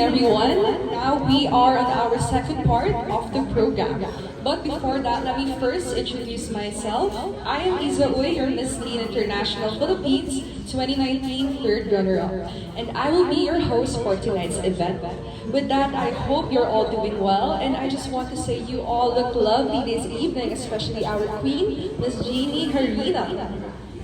everyone. Now we are on our second part of the program. But before that, let me first introduce myself. I am Iza Uy, your Miss Teen International Philippines 2019 third runner-up. And I will be your host for tonight's event. With that, I hope you're all doing well. And I just want to say you all look lovely this evening, especially our queen, Miss Jeannie Harina.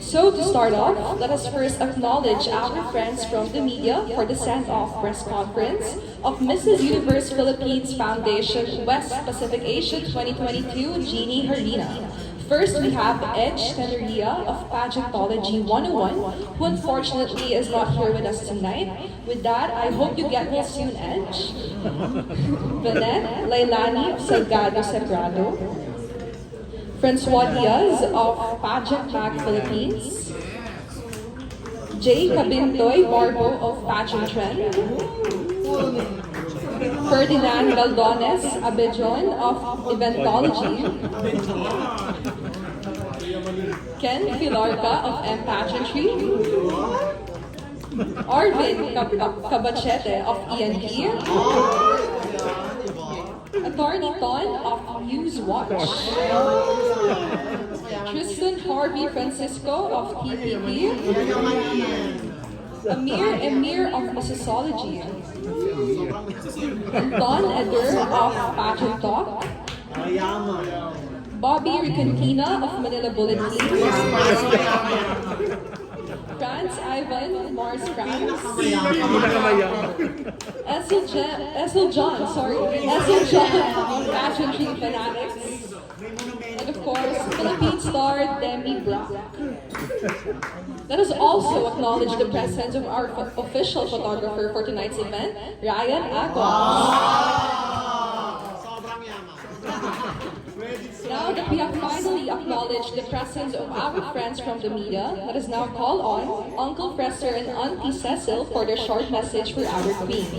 So to start off, let us first acknowledge our friends from the media for the send-off press conference of Mrs. Universe Philippines Foundation West Pacific Asia 2022, Jeannie Harina. First, we have Edge Teneria of Pageantology 101, who unfortunately is not here with us tonight. With that, I hope you get well soon, Edge. Vanette Lailani of Salgado Sagrado. Francois Diaz of Pageant Philippines. Jay Cabintoy Barbo of Pageant Trend. Ferdinand Galdones Abejon of Eventology. Ken Filarca of M Pageantry. Arvin Cabachete of ENP. Attorney Ton of Newswatch. Tristan Harvey Francisco of TPP. Emir of Sociology. Don Eder of Pageant Talk. Bobby Ricantina of Manila Bulletin. Franz Ivan Mars Franz. Essel John, Pageantry Fanatics. And of course, Philippine star Demi Brock. Let us also acknowledge the presence of our official photographer for tonight's event, Ryan Agos. Now that we have finally acknowledged the presence of our friends from the media, let us now call on Uncle Fresser and Auntie Cecil for their short message for our queen.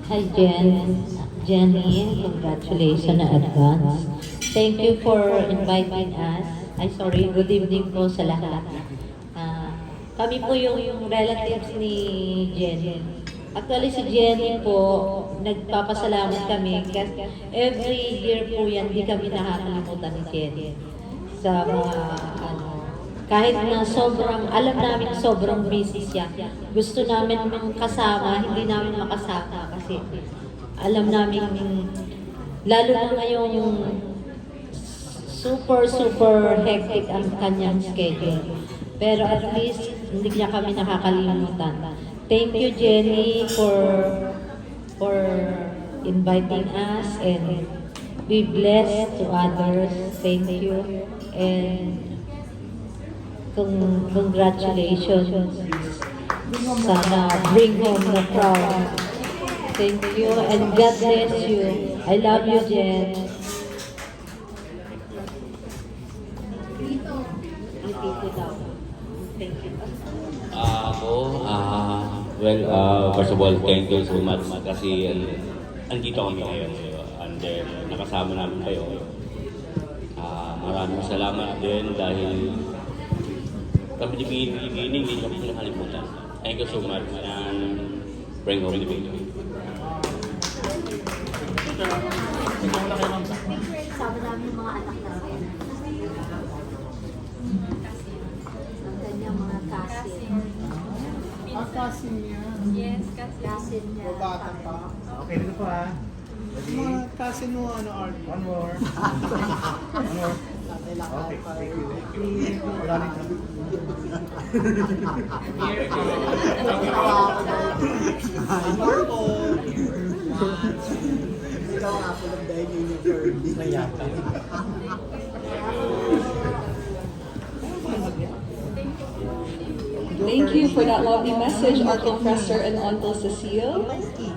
Hi Jenny, congratulations in advance. Thank you for inviting us. Good evening po sa lahat. Kami po yung relatives ni Jenny. Actually si Jenny po, nagpapasalamat kami kasi every year po yan, di kami nakakalimutan ni Jenny. Sa kahit na alam namin sobrang busy siya. Gusto namin kasama, hindi namin makasama kasi alam namin, lalo na ngayong super hectic ang kanyang schedule. Pero at least, hindi niya kami nakakalimutan. Thank you, Jenny, for inviting us and be blessed to others. Thank you. And congratulations. Sana bring home the crown. Thank you and God bless you. I love you, Jen. Thank you. First of all, thank you so much kasi andito kami ngayon and then nakasama namin kayo. Maraming salamat din dahil kami di beginning, hindi kami nakalimutan. Thank you so much and bring home the video. Sama namin mga anak namin. Ang kanyang mga cousin. Cousin niya. Yes, cousin niya. Bata pa. Okay, dito po ha. Mga cousin mo, Art? One more. One more. Okay, thank you. Wala rin kami. Marco! Ikaw nga po ng dahil yung Ferdy. Nayata. Thank you for that lovely message, Uncle Fresser and Uncle Cecile.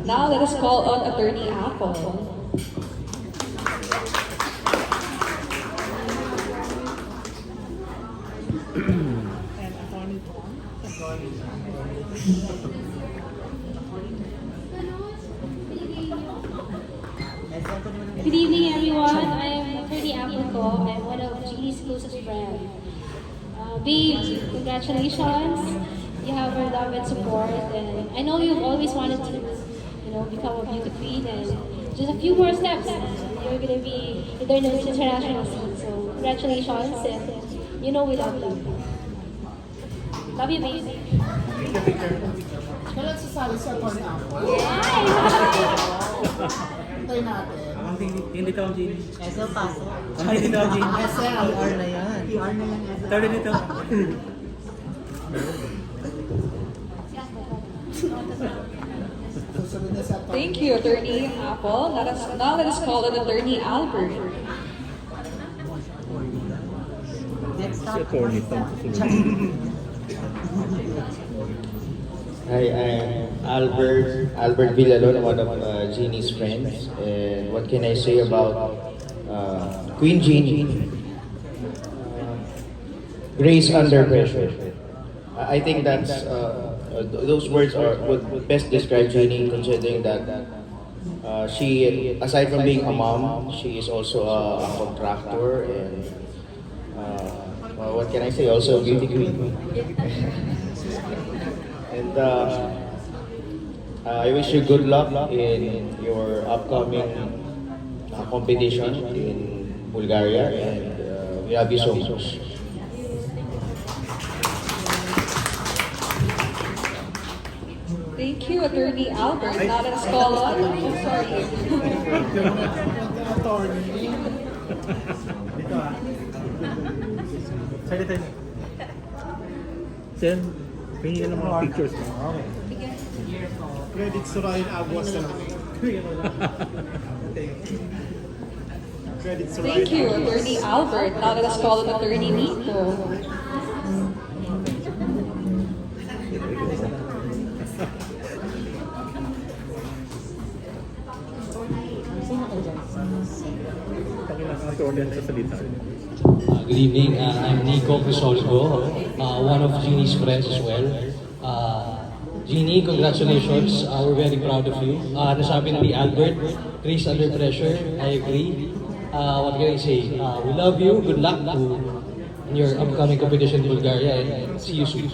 Now let us call on Attorney Apple. Good evening, everyone. I'm Attorney Apple po. I'm one of Jeannie's closest friends. Babe, congratulations. You have our love and support, and I know you've always wanted to, become a beauty queen, and just a few more steps, and you're gonna be in the international scene. So congratulations, and we love you. Love you, babe. Kailan sasali sa Atty. Apple? Hi! Hintayin natin. Hindi to ang Jeannie. Eso, paso. Hindi to ang Jeannie. PR na yan. PR na yan. Tawag nito. Susunod na sa Atty. Thank you, Attorney Apple. Now let us call on Attorney Albert. Next Si up. attorney Tom susunod. Hi, I'm Albert Villalon, one of Jeannie's friends. And what can I say about Queen Jeannie? Grace under pressure. I think that's those words would best describe Jeannie, considering that she, aside from being a mom, she is also a contractor and what can I say? Also a beauty queen. And I wish you good luck in your upcoming competition in Bulgaria, and we love you so much. Thank you, Attorney Albert. Now let us call on. Oh, sorry. Attorney. Dito ah. Side tayo. Sen, pingin ng mga pictures mo. Okay. Credits to Ryan Aguas na lang. Credits to Ryan Thank you, Aguas. Attorney Albert. Now let us call on Attorney Nico. Pakilang attorney sa salita. Good evening. I'm Nico Crisoligo, one of Jeannie's friends as well. Jeannie, congratulations. We're very proud of you. Nasabi ni Albert, Grace under pressure. I agree. What can I say? We love you. Good luck in your upcoming competition in Bulgaria, and see you soon.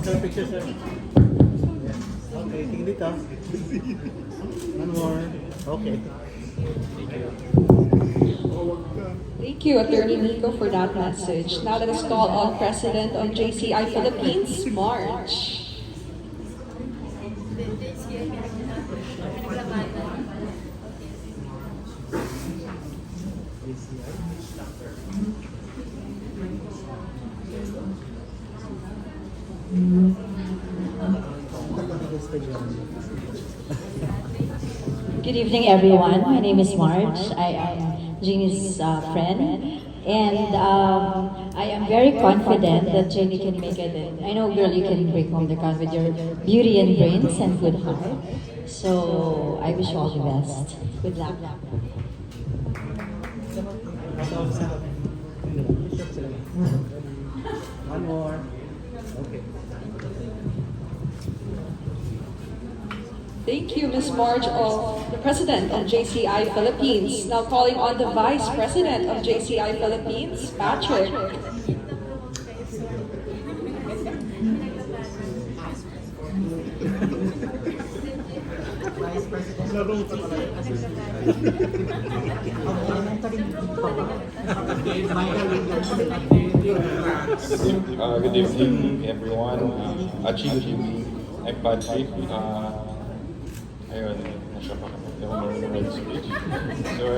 Sir, picture sir. Okay, tingin dito. One more. Okay. Thank you, Attorney Nico, for that message. Now let us call on President of JCI Philippines, March. Good evening, everyone. My name is Marge. I am Jeannie's friend, and I am very confident that Jeannie can make it. I know, girl, you can bring home the crown with your beauty and brains and good heart. So I wish you all the best. Good luck. One more. Okay. Thank you, Ms. Marge, the President of JCI Philippines. Now calling on the Vice President of JCI Philippines, Patrick. Vice President. Larong ka pala. Good evening, everyone. Good evening. I'm Patrick. Ayun, nasa pa kami. Hindi ako marunong mag-speech. So,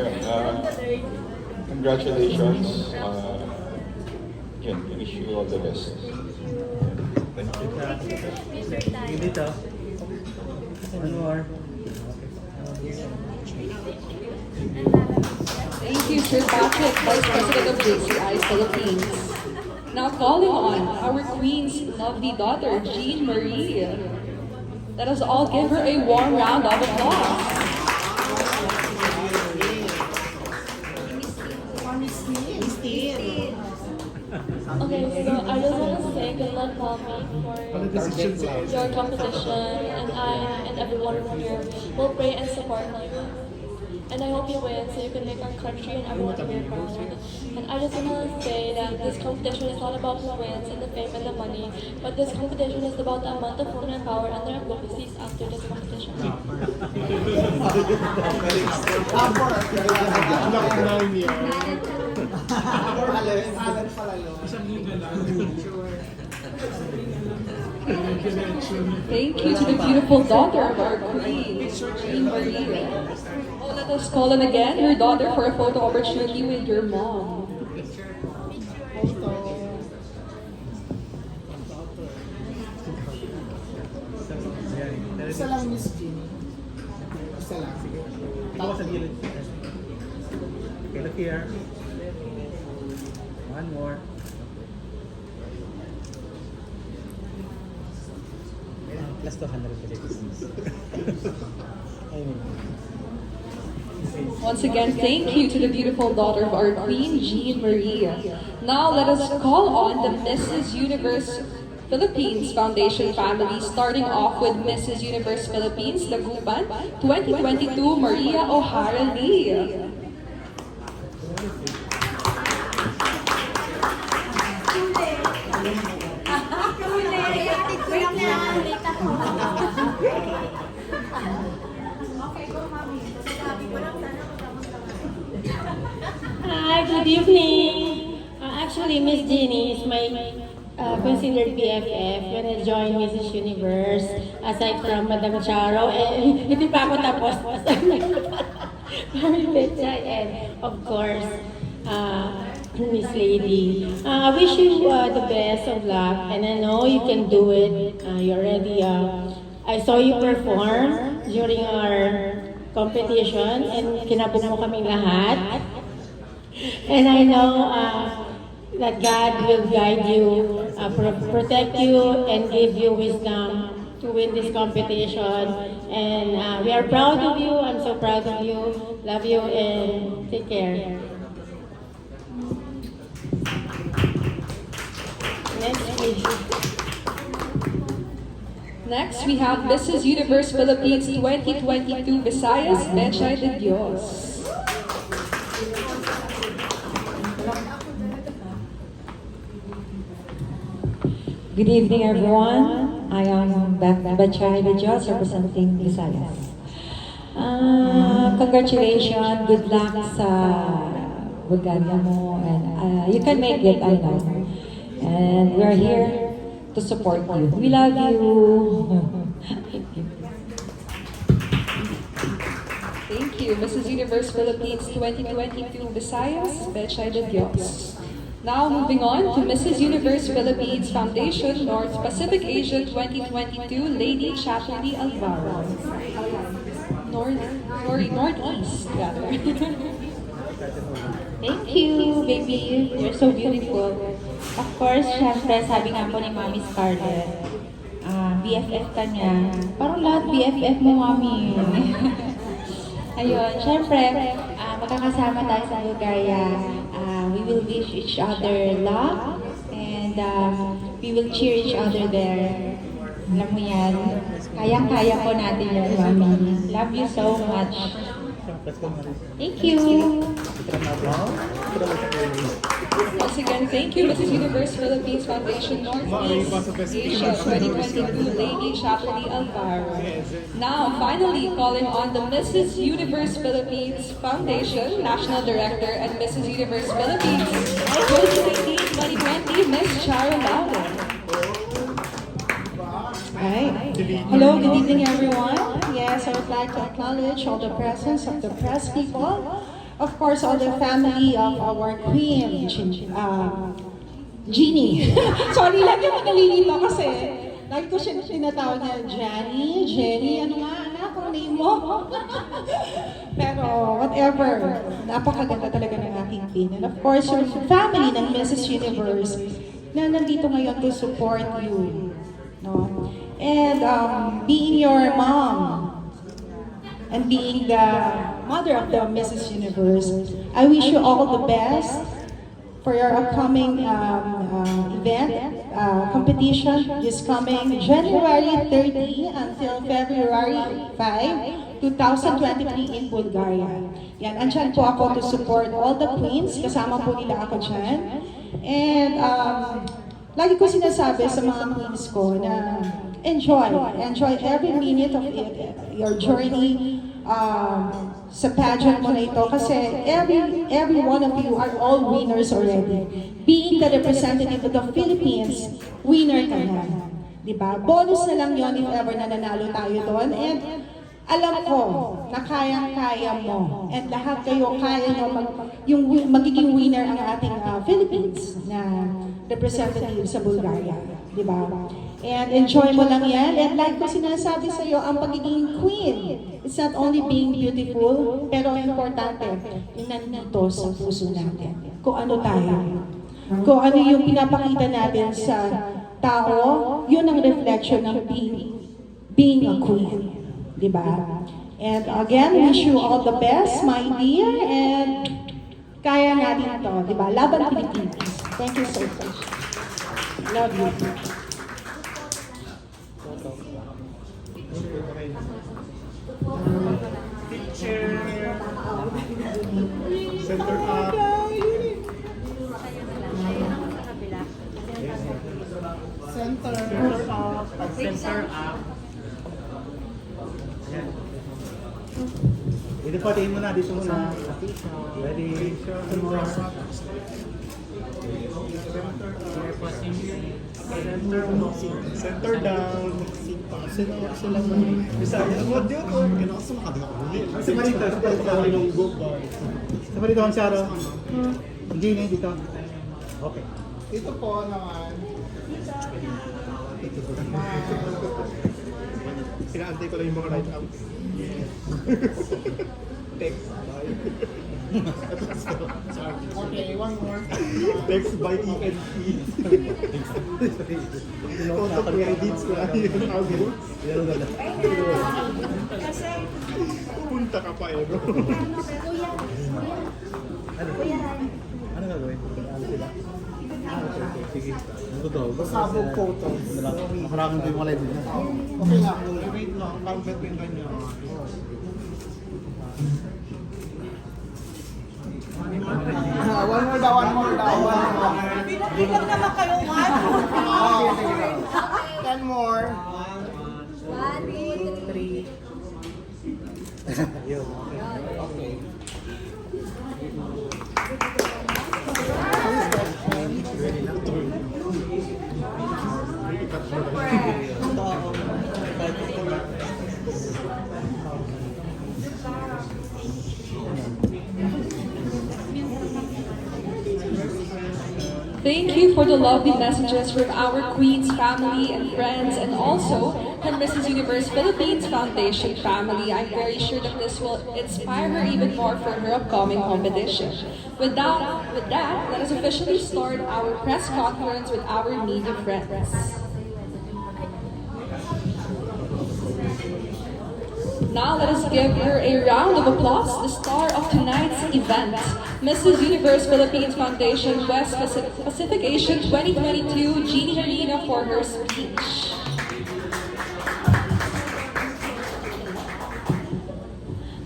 congratulations. Yun, wish you all the best. Thank you. Tingin dito. One more. Thank you, Sir Patrick, Vice President of JCI Philippines. Now calling on our Queen's lovely daughter, Jean Marie. Let us all give her a warm round of applause. Okay, so I just want to say good luck, Mommy, for your competition, and I and everyone here will pray and support you. And I hope you win so you can make our country and everyone to be proud. And I just want to say that this competition is not about who wins and the fame and the money, but this competition is about the amount of women and power and their advocacies after this competition. Thank you to the beautiful daughter of our queen, Jeannie. Oh, let us call in again your daughter for a photo opportunity with your mom. Isa lang, Miss Jeannie. Isa lang. Sige. Tawa sa gilid. Okay, look here. One more. Plus 200 Once again, thank you to the beautiful daughter of our queen, Jean Marie. Now let us call on the Mrs. Universe Philippines Foundation family, starting off with Mrs. Universe Philippines, Laguban 2022, Maria O'Hara Lee. Hi, good evening. Actually, Miss Jeannie is my considered BFF when I joined Mrs. Universe, aside from Madam Charo, and hindi pa ako tapos. And of course, Miss Lady. I wish you the best of luck, and I know you can do it. You already, I saw you perform during our competition, and kinabog mo kaming lahat. And I know that God will guide you, protect you, and give you wisdom to win this competition. And we are proud of you. I'm so proud of you. Love you and take care. Next, please. Next, we have Mrs. Universe Philippines 2022 Visayas, Bechay de Dios. Good evening, everyone. I am Bechay de Dios, representing Visayas. Congratulations, good luck sa Bulgaria mo, and you can make it, I know. And we're here to support you. We love you. Thank you, Mrs. Universe Philippines 2022 Visayas, Bechay de Dios. Now moving on to Mrs. Universe Philippines Foundation North Pacific Asia 2022 Lady Chatterley Alvaro. Northeast rather. Thank you, baby. You're so beautiful. Of course, syempre, sabi nga po ni Mami Scarlett, BFF ka niya. Parang lahat BFF mo, Mami. Ayun, syempre, magkakasama tayo sa Bulgaria. We will wish each other luck, and we will cheer each other there. Alam mo yan, kayang-kaya po natin yan, Mami. Love you so much. Thank you. Once again, thank you, Mrs. Universe Philippines Foundation Northeast Asia 2022 Lady Chatterley Alvaro. Now, finally, calling on the Mrs. Universe Philippines Foundation National Director and Mrs. Universe Philippines 2018-2020, Miss Charo Lauren. Hi. Hello, good evening, everyone. Yes, I would like to acknowledge all the presence of the press people. Of course, all the family of our queen, Jeannie. Sorry, lagi ako nalilito kasi lagi ko siya tinatawag niya, Jenny, ano nga, anak, ang name mo? Pero whatever, napakaganda talaga ng aking queen. And of course, your family ng Mrs. Universe na nandito ngayon to support you. No? And being your mom, and being the mother of the Mrs. Universe, I wish you all the best for your upcoming event, competition is coming January 30 until February 5, 2023 in Bulgaria. Yan, andyan po ako to support all the queens, kasama po nila ako dyan. And lagi ko sinasabi sa mga queens ko na enjoy every minute of it, your journey sa pageant mo na ito kasi every one of you are all winners already. Being the representative of the Philippines, winner ka na. Diba? Bonus na lang yon if ever na nanalo tayo doon. And alam ko na kayang-kaya mo. And lahat kayo kaya nyo yung magiging winner ang ating Philippines na representative sa Bulgaria. Diba? And enjoy mo lang yan. And like ko sinasabi sa iyo, ang pagiging queen, it's not only being beautiful, pero importante, yung nandito sa puso natin. Kung ano tayo. Kung ano yung pinapakita natin sa tao, yun ang reflection ng being a queen. Diba? And again, wish you all the best, my dear, and kaya natin to, diba? Laban Pilipinas. Thank you so much. Love you. Picture. Center up. Center up. Center up. Dito patiin mo na, dito muna. Ready? Center up. Center down. Sila mo. Bisa mo dito ko. Kinasa makadali. Sa Marita, sa ng go bar. Sa Marita ang Sharo. Jeannie dito. Okay. Ito po naman. Sinaantay ko lang yung mga right out. Text. Okay, one more. Text by ENT. Auto credits na yung audio. Pupunta ka pa eh, bro. Ano gagawin? Ano sila? Sige. Ano daw? Sabog photos. Makarami ko yung mga live niya. Okay lang. Wait lang. Parang bet ko yung kanya. One more daw. Bilang naman kayo, one. 10 more. 1, 2, 3. Yun. Okay. Thank you for the lovely messages from our Queen's family and friends, and also from Mrs. Universe Philippines Foundation family. I'm very sure that this will inspire her even more for her upcoming competition. With that, let us officially start our press conference with our media friends. Now let us give her a round of applause, the star of tonight's event, Mrs. Universe Philippines Foundation West Pacific Asia 2022, Jeannie Harina, for her speech.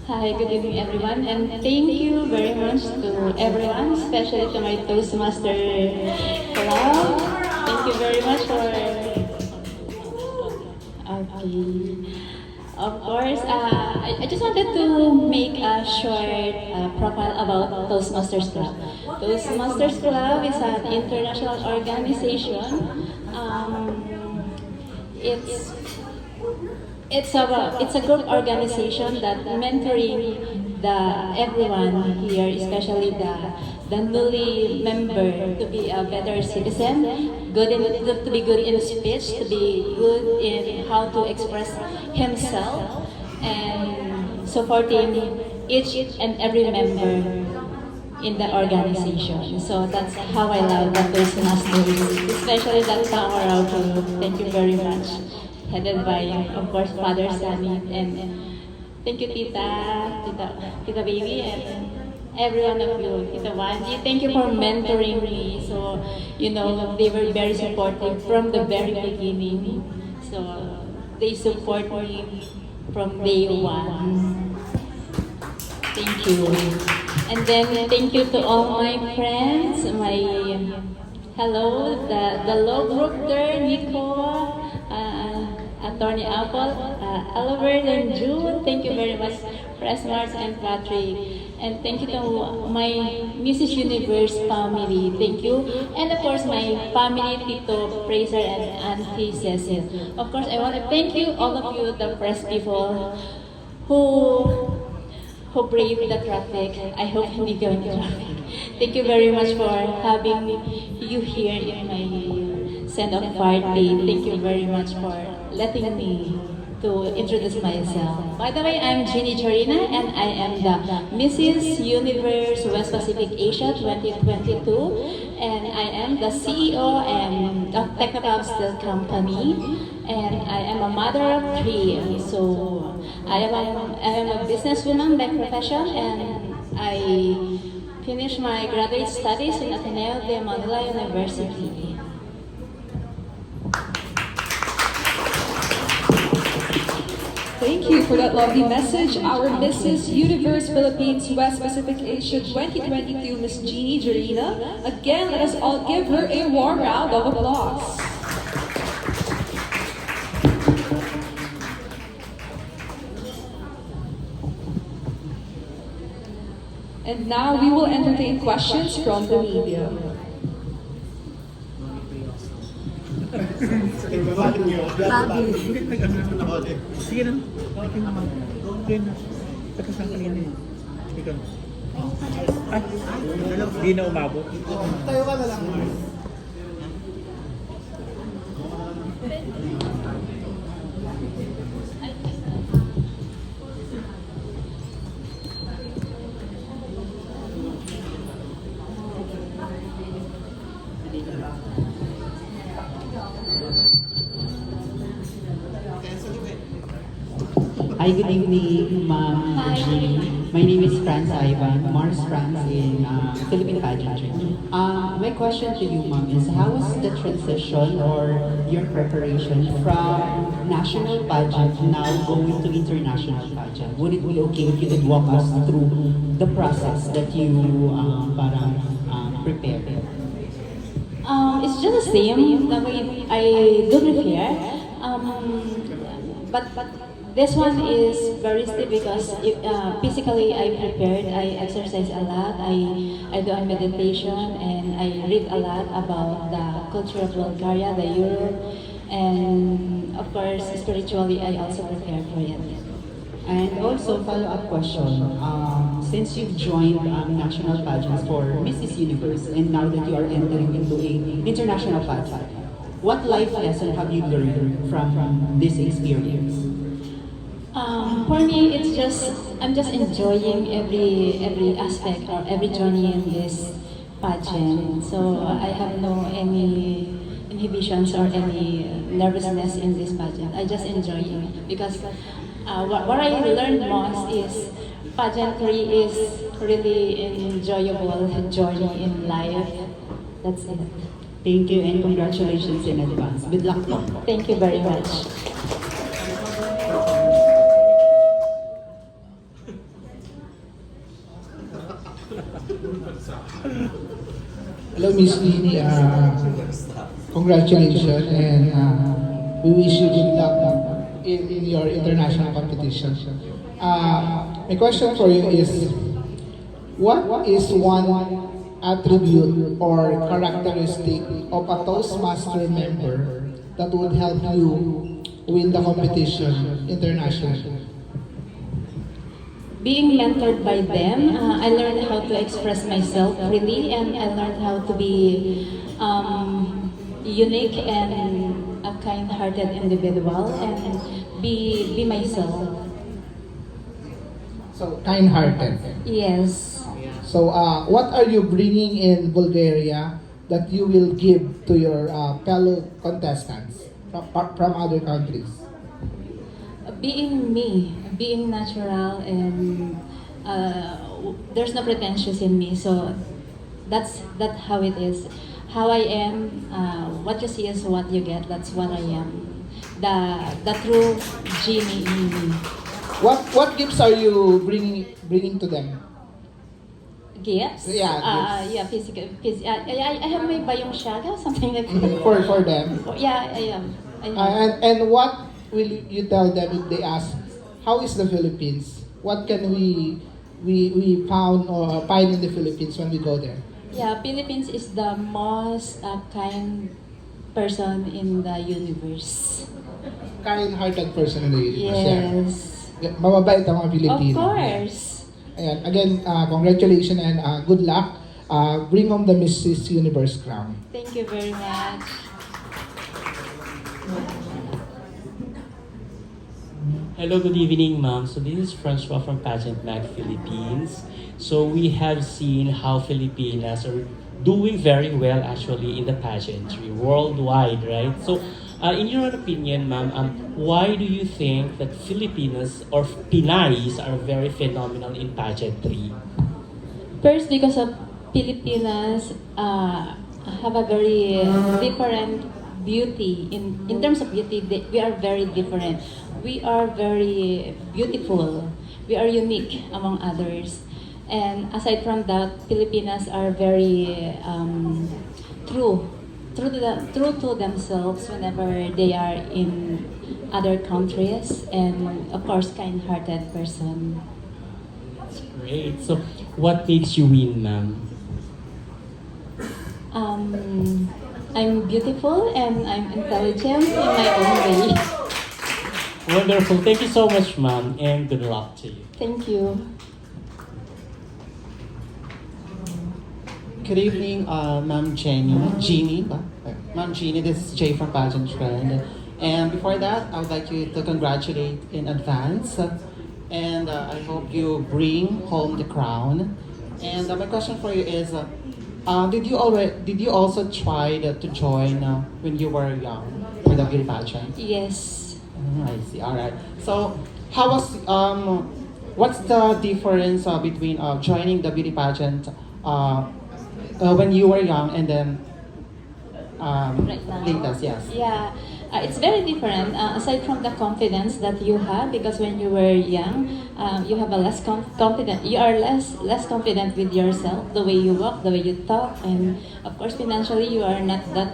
Hi, good evening everyone, and thank you very much to everyone, especially to my Toastmaster Club. Thank you very much for... Okay. Of course, I just wanted to make a short profile about Toastmasters Club. Toastmasters Club is an international organization. It's a group organization that mentoring everyone here, especially the newly member, to be a better citizen, to be good in speech, to be good in how to express himself, and supporting each and every member in the organization. So that's how I love the Toastmasters, especially that power group. Thank you very much. Headed by, of course, Father Sammy, and thank you, Tita Baby, every one of you. Tita Wanji, thank you for mentoring me. So, you know, they were very supportive from the very beginning. So, they support me from day one. Thank you. And then, thank you to all my friends, hello, the law group there, Nico, Attorney Apple, Albert and June, thank you very much, Press Mars and Patrick. And thank you to my Mrs. Universe family, thank you. And of course, my family, Tito, Fraser, and Auntie Cecil. Of course, I want to thank you, all of you, the press people, who braved the traffic. I hope hindi going to traffic. Thank you very much for having you here in my send-off party. Thank you very much for letting me to introduce myself. By the way, I'm Jeannie Jarina and I am the Mrs. Universe West Pacific Asia 2022 and I am the CEO of Technopab Steel Company and I am a mother of 3. So I am a businesswoman by profession and I finished my graduate studies in Ateneo de Manila University. Thank you for that lovely message. Our Mrs. Universe Philippines West Pacific Asia 2022, Miss Jeannie Jarina. Again, let us all give her a warm round of applause. And now we will entertain questions from the media. Sige na. Sige naman. Okay na. Pagkasang kanina yun. Ikaw. Ay, di na umabot. Tayo ka na lang. Hi, good evening, Ma'am Jeannie. My name is Franz Ivan, Mars Franz in Philippine Pageant. My question to you, Ma'am, is how was the transition or your preparation from national pageant now going to international pageant? Would it be okay if you could walk us through the process that you prepared? It's just the same the way I do prepare. But this one is very stiff because physically I prepared, I exercise a lot, I do a meditation and I read a lot about the culture of Bulgaria, the Europe, and of course spiritually I also prepare for it. And also, follow-up question, since you've joined national pageants for Mrs. Universe and now that you are entering into an international pageant, what life lesson have you learned from this experience? For me, I'm just enjoying every aspect or every journey in this pageant. So I have no any inhibitions or any nervousness in this pageant. I just enjoying it because what I learned most is pageantry is really an enjoyable journey in life. That's it. Thank you and congratulations in advance. Good luck po. Thank you very much. Hello, Miss Jeannie. Congratulations and we wish you good luck in your international competition. My question for you is, what is one attribute or characteristic of a Toastmaster member that would help you win the competition internationally? Being mentored by them, I learned how to express myself freely and I learned how to be unique and a kind-hearted individual and be myself. So, kind-hearted. Yes. So, what are you bringing in Bulgaria that you will give to your fellow contestants from other countries? Being me, being natural and there's no pretentious in me. So that's how it is. How I am, what you see is what you get. That's what I am. The true Jeannie in me. What gifts are you bringing to them? Gifts? Yeah, gifts. Yeah, I have my bayong shaga, something like that. For them. Yeah, I am. And what will you tell them if they ask, how is the Philippines? What can we find in the Philippines when we go there? Yeah, Philippines is the most kind person in the universe. Kind-hearted person in the universe. Yes. Yeah. Mababait ang mga Pilipino. Of course. Ayan. Again, congratulations and good luck. Bring home the Mrs. Universe crown. Thank you very much. Hello, good evening, ma'am. So this is Francois from Pageant Mag Philippines. So we have seen how Filipinas are doing very well actually in the pageantry worldwide, right? So in your opinion, ma'am, why do you think that Filipinos or Pinays are very phenomenal in pageantry? First, because of Filipinas have a very different beauty. In terms of beauty, we are very different. We are very beautiful. We are unique among others. And aside from that, Filipinas are very true to themselves whenever they are in other countries, and of course, kind-hearted person. That's great. So what makes you win, ma'am? I'm beautiful and I'm intelligent in my own way. Wonderful. Thank you so much, ma'am, and good luck to you. Thank you. Good evening, Ma'am Jeannie. Ma'am Jeannie, this is Jay from Pageant Trend. And before that, I would like you to congratulate in advance. And I hope you bring home the crown. And my question for you is, did you also try to join when you were young for the beauty pageant? Yes. I see. All right. So, how was what's the difference between joining the beauty pageant when you were young and then Right now. latest? Yes. Yeah, it's very different. Aside from the confidence that you have, because when you were young, you have a less confident. You are less confident with yourself, the way you walk, the way you talk, and of course financially you are not that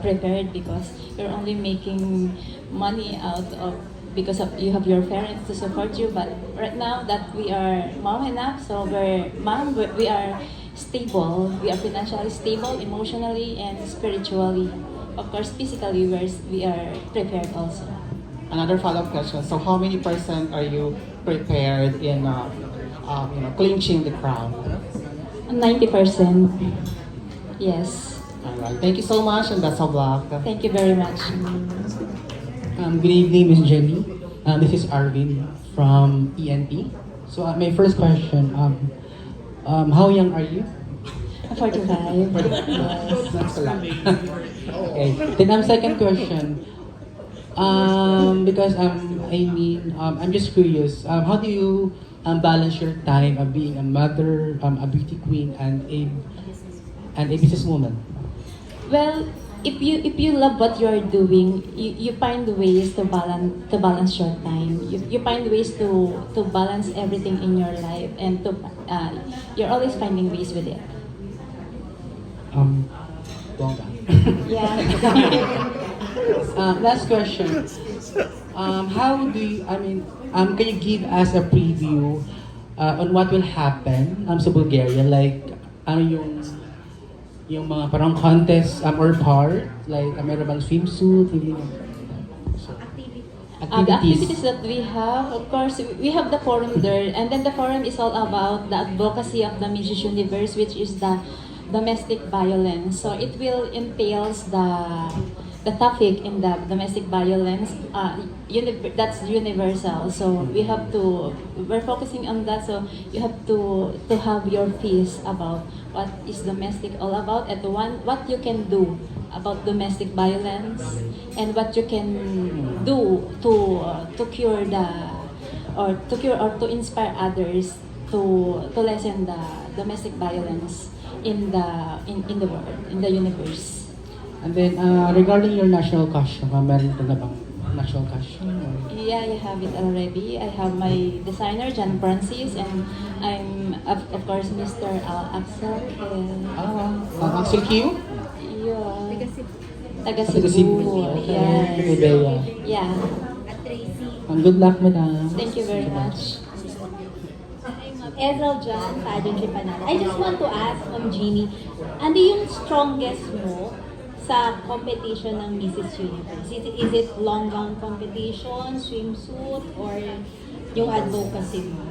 prepared because you're only making money out of because of you have your parents to support you. But right now that we are mom enough, so we are stable. We are financially stable, emotionally and spiritually. Of course, physically we are prepared also. Another follow-up question. So, how many % are you prepared in clinching the crown? 90%. Yes. All right. Thank you so much, and best of luck. Thank you very much. Good evening, Ms. Jenny. This is Arvin from ENP. So my first question, how young are you? 45. Yes, that's a lot. Okay. Then second question, because I'm just curious, how do you balance your time of being a mother, a beauty queen, and a businesswoman? Well, if you love what you are doing, you find ways to balance your time. You find ways to balance everything in your life, and you're always finding ways with it. Bongga. Yeah. Last question. How do you, can you give us a preview on what will happen sa Bulgaria? Like, ano yung mga parang contest or part? Like, meron bang swimsuit? The activities that we have, of course, we have the forum there, and then the forum is all about the advocacy of the Mrs. Universe, which is the domestic violence. So it will entails the topic in the domestic violence. That's universal. So we're focusing on that. So you have to have your piece about what is domestic all about, and what you can do about domestic violence, and what you can do to cure or to inspire others to lessen the domestic violence in the world, in the universe. And then, regarding your national costume, meron ka na bang national costume? Yeah, I have it already. I have my designer, John Francis, and I'm, of course, Mr. Axel. Axel Q? Yeah. Taga Taga Cebu. Cebu. Yes. Yeah. Good luck, madam. Thank you very much. Ezra John, pageantry panel. I just want to ask, Jeannie, ano yung strongest mo sa competition ng Mrs. Universe? Is it long gown competition, swimsuit, or yung advocacy mo?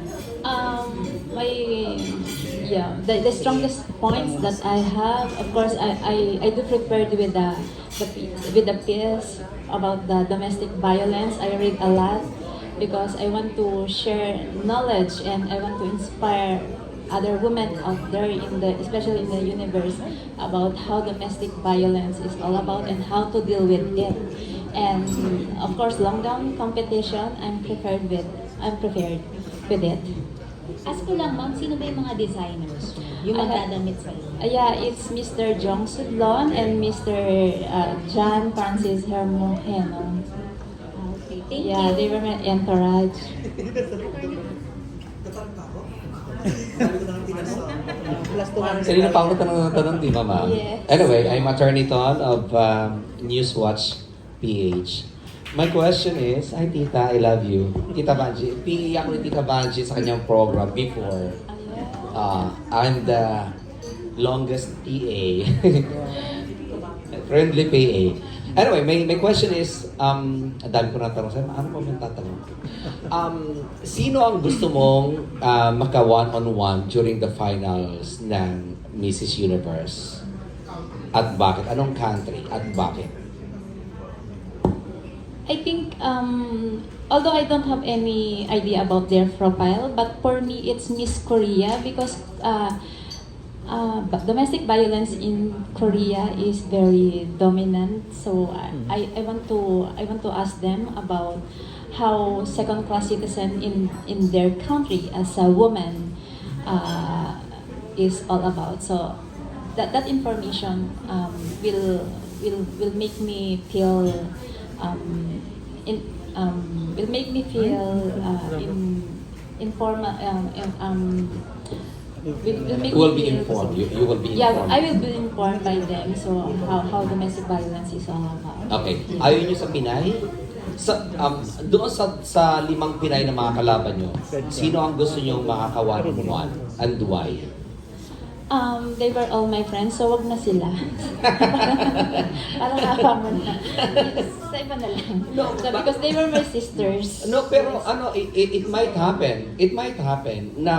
The strongest points that I have, of course, I do prepared with the piece about the domestic violence. I read a lot because I want to share knowledge and I want to inspire other women out there, especially in the universe, about how domestic violence is all about and how to deal with it. And of course, long gown competition, I'm prepared with it. Ask ko lang, ma'am, sino ba yung mga designers yung magdadamit sa'yo? Yeah, it's Mr. Jong Sudlon and Mr. John Francis Hermoheno. Okay, thank Yeah, you. they were my entourage. Kanina pa ako tanong, di ba, ma'am? Yes. Anyway, I'm Attorney Ton of Newswatch PH. My question is, hi tita, I love you. Tita Banji, PE ako ni Tita Banji sa kanyang program before. I'm the longest PA. Friendly PA. Anyway, my question is, ang dami ko na tanong sa'yo, ano pa may tatanong? Sino ang gusto mong maka one-on-one during the finals ng Mrs. Universe? At bakit? Anong country? At bakit? I think, although I don't have any idea about their profile, but for me, it's Miss Korea because domestic violence in Korea is very dominant. So I want to ask them about how second-class citizen in their country as a woman is all about. So that information will make me feel. Will make me feel informal. You will be informed. You will be informed. Yeah, I will be informed by them. So how domestic violence is all about. Okay. Ayaw nyo sa Pinay? Doon sa 5 Pinay na mga kalaban nyo, sino ang gusto nyo makaka-one-on-one? And why? They were all my friends, so wag na sila. Parang awa mo na. Sa iba na lang. No, so, because they were my sisters. No, pero it might happen. It might happen na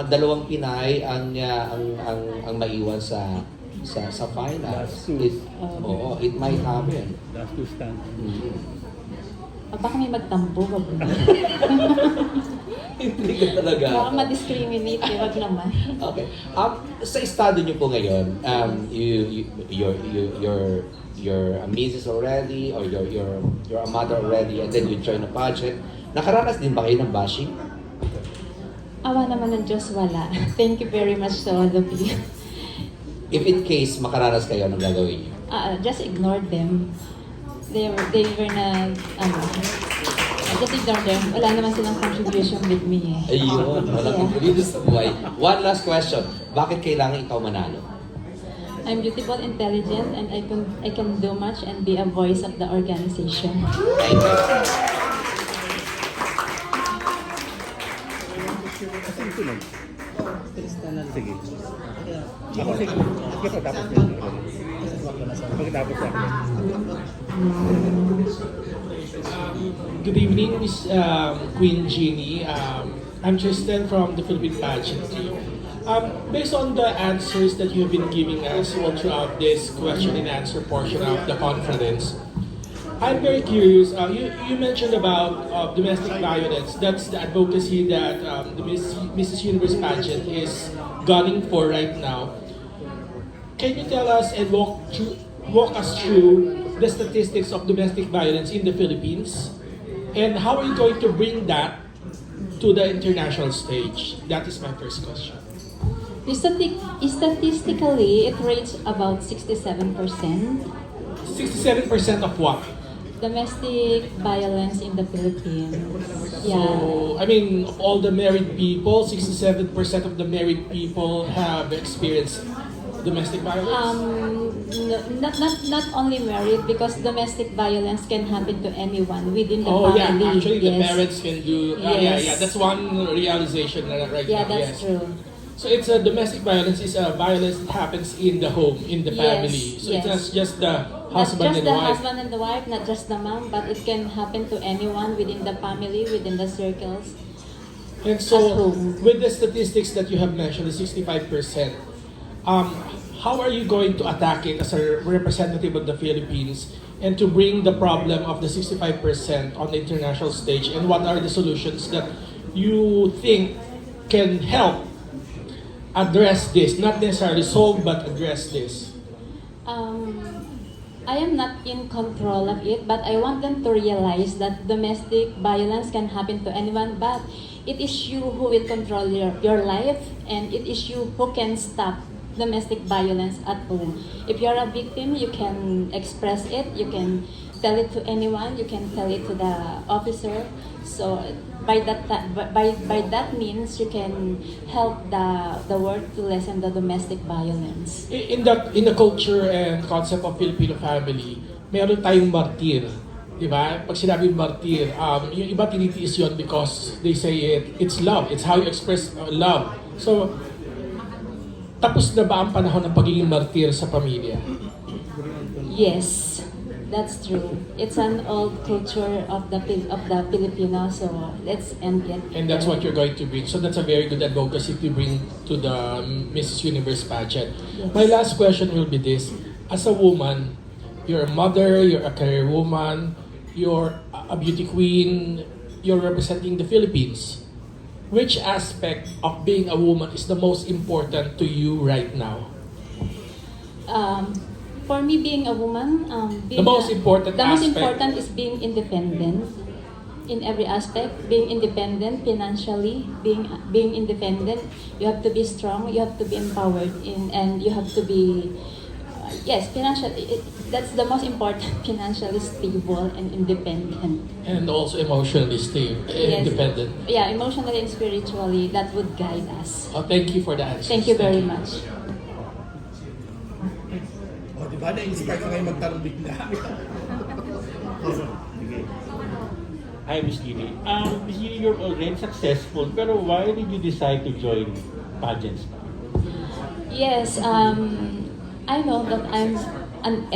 2 Pinay ang maiwan sa finals. It might happen. Last two stand. Baka may magtampo, wag na. Hindi ka talaga. Baka ma-discriminate, wag naman. Okay. Sa estado niyo po ngayon, you're a Mrs. already or you're a mother already and then you join a pageant. Nakaranas din ba kayo ng bashing? Awa naman ng Diyos, wala. Thank you very much to all of you. If in case makaranas kayo, anong gagawin niyo? Just ignore them. They were not, just ignore them. Wala naman silang contribution with me eh. Ayun, walang contribution sa buhay. One last question. Bakit kailangan ikaw manalo? I'm beautiful, intelligent, and I can do much and be a voice of the organization. Thank you. Sige. Ako sige. Sige pa tapos yan. Pagkatapos yan. Good evening, Miss Queen Jeannie. I'm Tristan from the Philippine Pageantry. Based on the answers that you've been giving us all throughout this question and answer portion of the conference, I'm very curious. You mentioned about domestic violence. That's the advocacy that the Mrs. Universe pageant is gunning for right now. Can you tell us and walk us through the statistics of domestic violence in the Philippines? And how are you going to bring that to the international stage? That is my first question. Statistically, it rates about 67%. 67% of what? Domestic violence in the Philippines. So, I mean, of all the married people, 67% of the married people have experienced domestic violence? Not only married, because domestic violence can happen to anyone within the Oh family. yeah, actually the Yes. parents can do, Yes. yeah, that's one realization right Yeah, now, that's yes. true. So it's a domestic violence is a violence that happens in the home, in the Yes, family. So yes. it's not just the Not husband just and the wife. husband and the wife, not just the mom, but it can happen to anyone within the family, within the circles. And so, with the statistics that you have mentioned, the 65%, how are you going to attack it as a representative of the Philippines and to bring the problem of the 65% on the international stage? And what are the solutions that you think can help address this? Not necessarily solve, but address this. I am not in control of it, but I want them to realize that domestic violence can happen to anyone, but it is you who will control your life, and it is you who can stop domestic violence at home. If you're a victim, you can express it, you can tell it to anyone, you can tell it to the officer. So by that means, you can help the world to lessen the domestic violence. In the culture and concept of Filipino family, meron tayong martir. Di ba? Pag sinabi martir, yung iba tinitiis yun because they say it's love. It's how you express love. So, tapos na ba ang panahon ng pagiging martir sa pamilya? Yes, that's true. It's an old culture of the Filipinos, so let's end it. And that's what you're going to bring. So that's a very good advocacy to bring to the Mrs. Universe pageant. Yes. My last question will be this. As a woman, you're a mother, you're a career woman, you're a beauty queen, you're representing the Philippines. Which aspect of being a woman is the most important to you right now? For me, being a woman, The most important aspect. is being independent in every aspect. Being independent financially, being independent. You have to be strong. You have to be empowered, and you have to be financially. That's the most important. Financially stable and independent. And also emotionally stable, Yes. independent. Yeah, emotionally and spiritually, that would guide us. Oh, thank you for the answer. Thank you very much. Oh, di ba? Na-inspire ka ngayon magtanong bigla. Hi, Miss Jeannie. Miss Jeannie, you're already successful, pero why did you decide to join pageants? Yes, I know that I'm an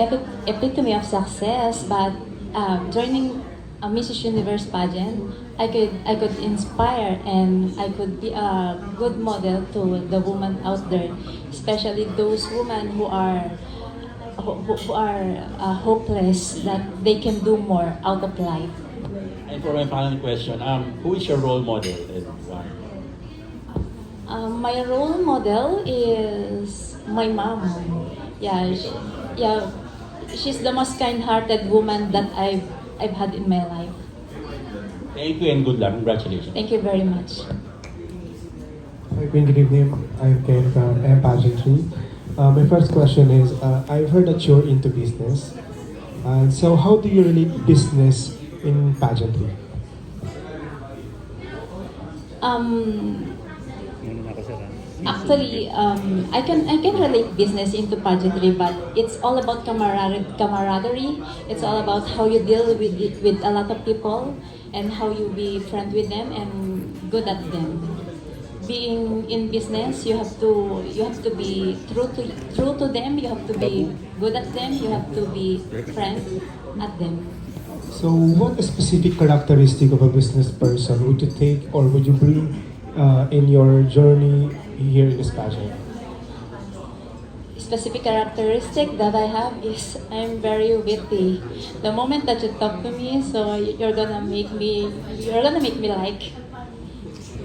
epitome of success, but joining a Mrs. Universe pageant, I could inspire and I could be a good model to the women out there, especially those women who are hopeless, that they can do more out of life. And for my final question, who is your role model and why? My role model is my mom. She's the most kind-hearted woman that I've had in my life. Thank you and good luck. Congratulations. Thank you very much. Hi, good evening. I'm Ken from M Pageantry. My first question is, I've heard that you're into business. So how do you relate business in pageantry? Actually, I can relate business into pageantry, but it's all about camaraderie. It's all about how you deal with a lot of people and how you be friend with them and good at them. Being in business, you have to be true to them. You have to be good at them. You have to be friend at them. So what specific characteristic of a business person would you take or would you bring in your journey here in this pageant? Specific characteristic that I have is I'm very witty. The moment that you talk to me, so you're gonna make me like.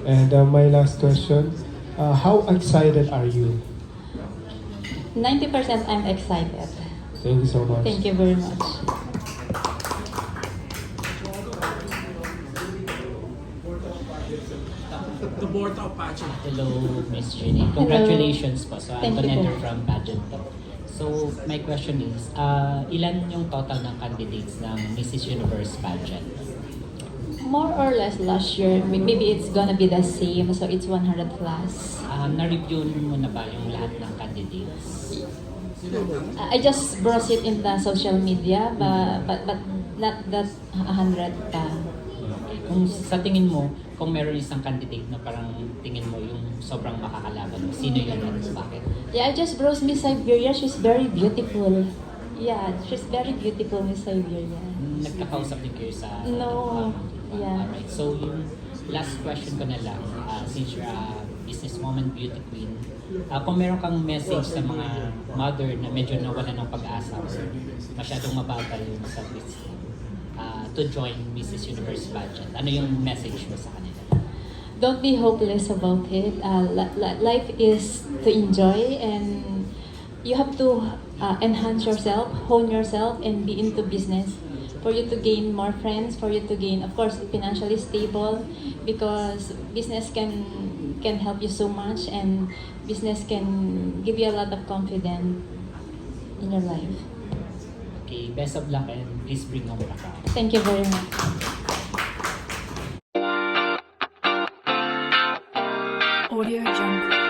And my last question, how excited are you? 90% I'm excited. Thank you so much. Thank you very much. the board of pageant. Hello, Miss Jeannie. Congratulations po. So, Thank you Antoinette po. from Pageant po. So, my question is, ilan yung total ng candidates ng Mrs. Universe Pageant? More or less last year, maybe it's gonna be the same, so it's 100 plus. Na-review mo na ba yung lahat ng candidates? I just browse it in the social media, but not that 100 pa. Kung sa tingin mo, kung meron isang candidate na parang tingin mo yung sobrang makakalaban mo, sino yun at bakit? Yeah, I just browsed Miss Siberia. She's very beautiful. Yeah, she's very beautiful, Miss Siberia. Nagkakausap din kayo sa... No, yeah. Alright, so yung last question ko na lang, since you're a businesswoman, beauty queen, kung meron kang message sa mga mother na medyo nawala ng pag-asa or masyadong mababa yung sa business, to join Mrs. Universe Pageant, ano yung message mo sa kanila? Don't be hopeless about it. Life is to enjoy, and you have to enhance yourself, hone yourself, and be into business for you to gain more friends, for you to gain, of course, financially stable, because business can help you so much, and business can give you a lot of confidence in your life. Okay, best of luck and please bring home the crown. Thank you very much. Audio Jungle.